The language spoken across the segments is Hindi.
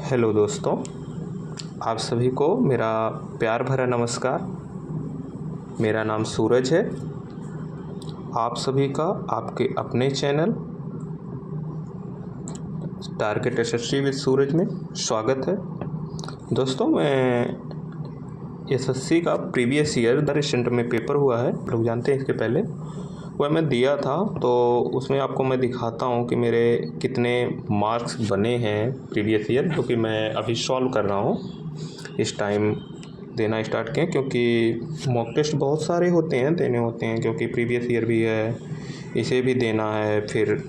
हेलो दोस्तों, आप सभी को मेरा प्यार भरा नमस्कार। मेरा नाम सूरज है। आप सभी का आपके अपने चैनल टारगेट एसएससी विद सूरज में स्वागत है। दोस्तों, मैं एसएससी का प्रीवियस ईयर दर सेंटर में पेपर हुआ है, लोग जानते हैं इसके पहले, वह मैं दिया था। तो उसमें आपको मैं दिखाता हूँ कि मेरे कितने मार्क्स बने हैं प्रीवियस ईयर, जो कि मैं अभी सॉल्व कर रहा हूँ। इस टाइम देना स्टार्ट किया क्योंकि मॉक टेस्ट बहुत सारे होते हैं, देने होते हैं, क्योंकि प्रीवियस ईयर भी है, इसे भी देना है, फिर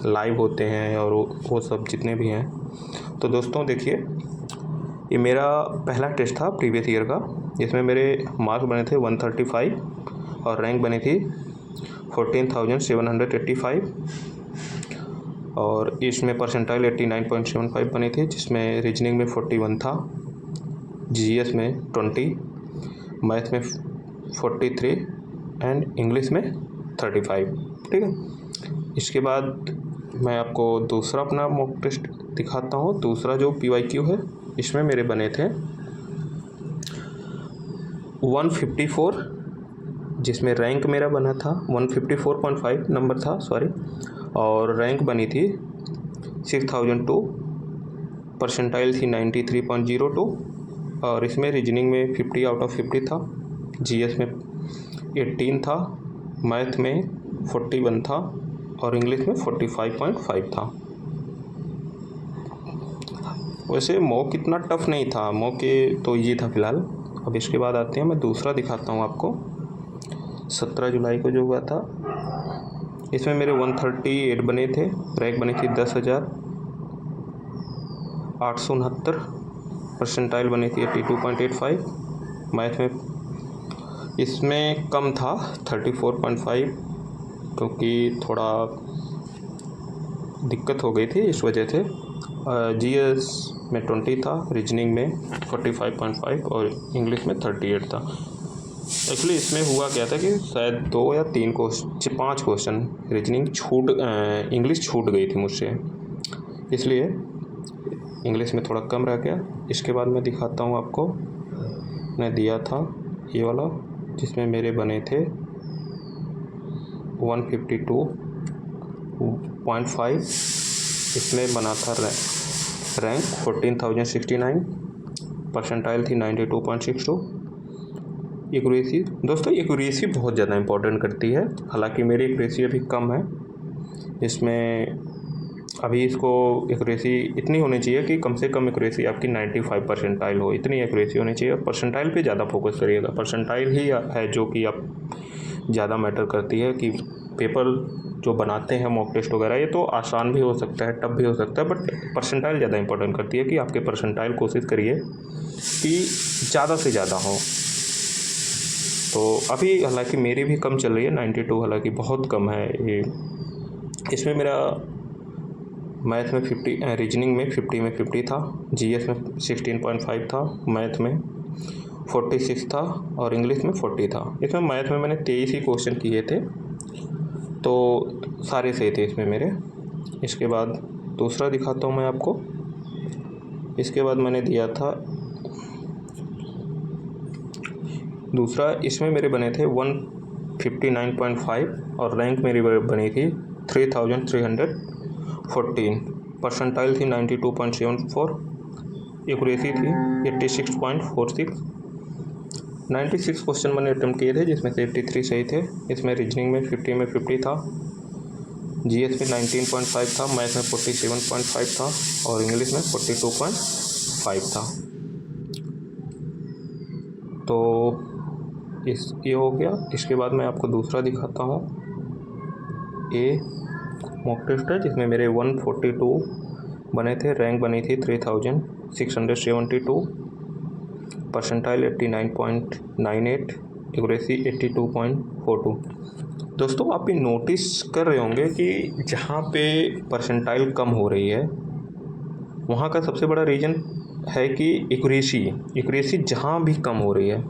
लाइव होते हैं और वो सब जितने भी हैं। तो दोस्तों देखिए, ये मेरा पहला टेस्ट था प्रीवियस ईयर का, जिसमें मेरे मार्क्स बने थे 135 और रैंक बनी थी 14,785 और इसमें परसेंटाइल 89.75 बनी थी, जिसमें रीजनिंग में 41 था, जीएस में 20, मैथ में 43 एंड इंग्लिश में 35। ठीक है, इसके बाद मैं आपको दूसरा अपना मॉक टेस्ट दिखाता हूँ। दूसरा जो पीवाईक्यू है, इसमें मेरे बने थे 154, जिसमें रैंक मेरा बना था 154.5 नंबर था, सॉरी, और रैंक बनी थी 6002, परसेंटाइल थी 93.02 और इसमें रीजनिंग में 50 आउट ऑफ 50 था, जीएस में 18 था, मैथ में 41 था और इंग्लिश में 45.5 था। वैसे मॉक इतना टफ नहीं था, मॉक तो ये था फ़िलहाल। अब इसके बाद आते हैं, मैं दूसरा दिखाता हूँ आपको। 17 जुलाई को जो हुआ था, इसमें मेरे 138 बने थे, रैंक बनी थी 10,869, परसेंटाइल बनी थी 82.85, मैथ में इसमें कम था 34.5, क्योंकि थोड़ा दिक्कत हो गई थी इस वजह से। जीएस में 20 था, रीजनिंग में 45.5 और इंग्लिश में 38 था। एक्चुअली इसमें हुआ क्या था कि शायद 2 या 3 क्वेश्चन, 5 क्वेश्चन रीजनिंग इंग्लिश छूट गई थी मुझसे, इसलिए इंग्लिश में थोड़ा कम रह गया। इसके बाद मैं दिखाता हूँ आपको, मैं दिया था ये वाला, जिसमें मेरे बने थे 152.5, इसमें बना था रैंक 14,069, परसेंटाइल थी 92.62। एक्यूरेसी, दोस्तों एक्यूरेसी बहुत ज़्यादा इंपॉर्टेंट करती है, हालांकि मेरी एक्यूरेसी अभी कम है। इसमें अभी इसको एक्यूरेसी इतनी होनी चाहिए कि कम से कम एक्यूरेसी आपकी 95 परसेंटाइल हो, इतनी एक्यूरेसी होनी चाहिए। और परसेंटाइल पे ज़्यादा फोकस करिएगा, परसेंटाइल ही है जो कि आप ज़्यादा मैटर करती है। कि पेपर जो बनाते हैं मॉक टेस्ट वगैरह, ये तो आसान भी हो सकता है, टफ भी हो सकता है, बट परसेंटाइल ज़्यादा इंपॉर्टेंट करती है कि आपके परसेंटाइल कोशिश करिए कि ज़्यादा से ज़्यादा हो। तो अभी हालांकि मेरी भी कम चल रही है 92, हालांकि बहुत कम है ये। इसमें मेरा मैथ में 50, रीजनिंग में 50 में 50 था, जीएस में 16.5 था, मैथ में 46 था और इंग्लिश में 40 था। इसमें मैथ में मैंने 23 ही क्वेश्चन किए थे, तो सारे सही थे इसमें मेरे। इसके बाद दूसरा दिखाता हूँ मैं आपको। इसके बाद मैंने दिया था दूसरा, इसमें मेरे बने थे 159.5 और रैंक मेरी बनी थी 3,314, परसेंटाइल थी 92.74, एक्यूरेसी थी 86.46। 96 क्वेश्चन मैंने अटैम्प्ट किए थे, जिसमें से 83 सही थे। इसमें रीजनिंग में 50 में 50 था, जीएस में 19.5 था, मैथ में 47.5 था और इंग्लिश में 42.5 था। तो ये हो गया। इसके बाद मैं आपको दूसरा दिखाता हूँ। ये मॉक टेस्ट है, जिसमें मेरे 142 बने थे, रैंक बनी थी 3,672, परसेंटाइल 89.98, एक्यूरेसी 82.42। दोस्तों, आप ये नोटिस कर रहे होंगे कि जहाँ पे परसेंटाइल कम हो रही है, वहाँ का सबसे बड़ा रीज़न है कि एक्यूरेसी जहाँ भी कम हो रही है,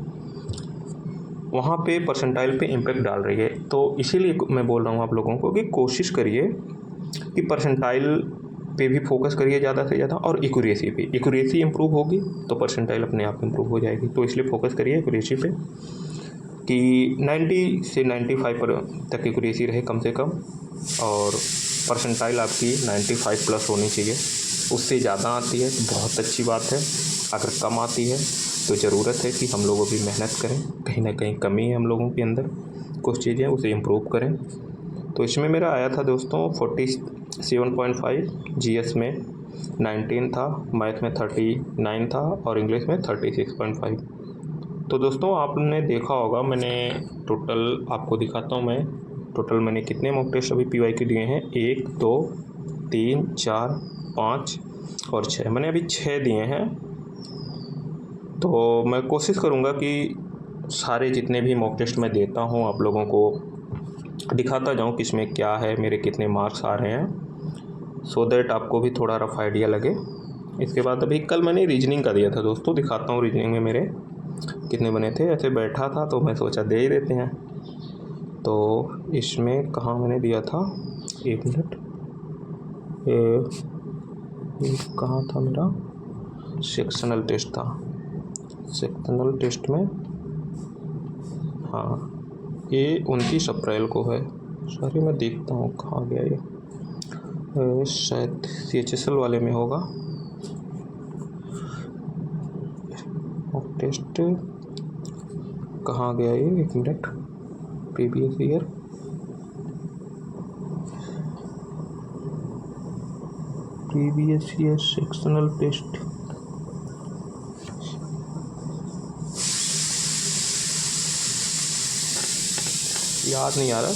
वहाँ पे परसेंटाइल पे इम्पैक्ट डाल रही है। तो इसीलिए मैं बोल रहा हूँ आप लोगों को कि कोशिश करिए कि परसेंटाइल पे भी फोकस करिए ज़्यादा से ज़्यादा, और एक्यूरेसी पे। एक्यूरेसी इंप्रूव होगी तो परसेंटाइल अपने आप इंप्रूव हो जाएगी। तो इसलिए फोकस करिए एक्यूरेसी पे कि 90 से 95 पर तक एक्यूरेसी रहे कम से कम, और परसेंटाइल आपकी 95 प्लस होनी चाहिए। उससे ज़्यादा आती है तो बहुत अच्छी बात है, अगर कम आती है तो ज़रूरत है कि हम लोगों भी मेहनत करें, कहीं ना कहीं कमी है हम लोगों के अंदर, कुछ चीज़ें उसे इम्प्रूव करें। तो इसमें मेरा आया था दोस्तों 47.5, जीएस में 19 था, मैथ में 39 था, और इंग्लिश में 36.5। तो दोस्तों आपने देखा होगा, मैंने टोटल आपको दिखाता हूँ मैं, टोटल मैंने कितने मॉक टेस्ट अभी पीवाई के दिए हैं, 1 2 3 4 5 और 6, मैंने अभी 6 दिए हैं। तो मैं कोशिश करूँगा कि सारे जितने भी मॉक टेस्ट मैं देता हूँ आप लोगों को दिखाता जाऊँ किसमें क्या है, मेरे कितने मार्क्स आ रहे हैं, सो दैट आपको भी थोड़ा रफ आइडिया लगे। इसके बाद अभी कल मैंने रीजनिंग का दिया था दोस्तों, दिखाता हूँ रीजनिंग में मेरे कितने बने थे। ऐसे बैठा था तो मैं सोचा दे ही देते हैं। तो इसमें कहाँ मैंने दिया था, 1 मिनट, ये कहाँ था मेरा, सेक्शनल टेस्ट था, सेक्शनल टेस्ट में, हाँ ये 29 अप्रैल को है। सॉरी मैं देखता हूँ कहाँ गया ये, शायद CHSL वाले में होगा मॉक टेस्ट, कहाँ गया ये, 1 minute, previous year, sectional test, याद नहीं आ रहा।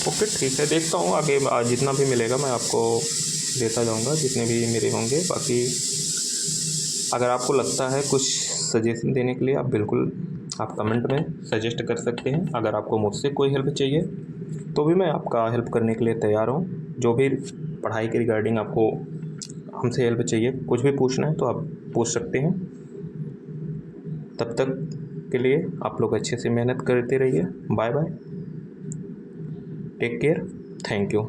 ओके ठीक है, देखता हूँ आगे जितना भी मिलेगा मैं आपको देता जाऊँगा, जितने भी मेरे होंगे। बाकी अगर आपको लगता है कुछ सजेशन देने के लिए, आप बिल्कुल आप कमेंट में सजेस्ट कर सकते हैं। अगर आपको मुझसे कोई हेल्प चाहिए तो भी मैं आपका हेल्प करने के लिए तैयार हूँ। जो भी पढ़ाई के रिगार्डिंग आपको हमसे हेल्प चाहिए, कुछ भी पूछना है तो आप पूछ सकते हैं। तब तक के लिए आप लोग अच्छे से मेहनत करते रहिए। Bye bye, take care, thank you.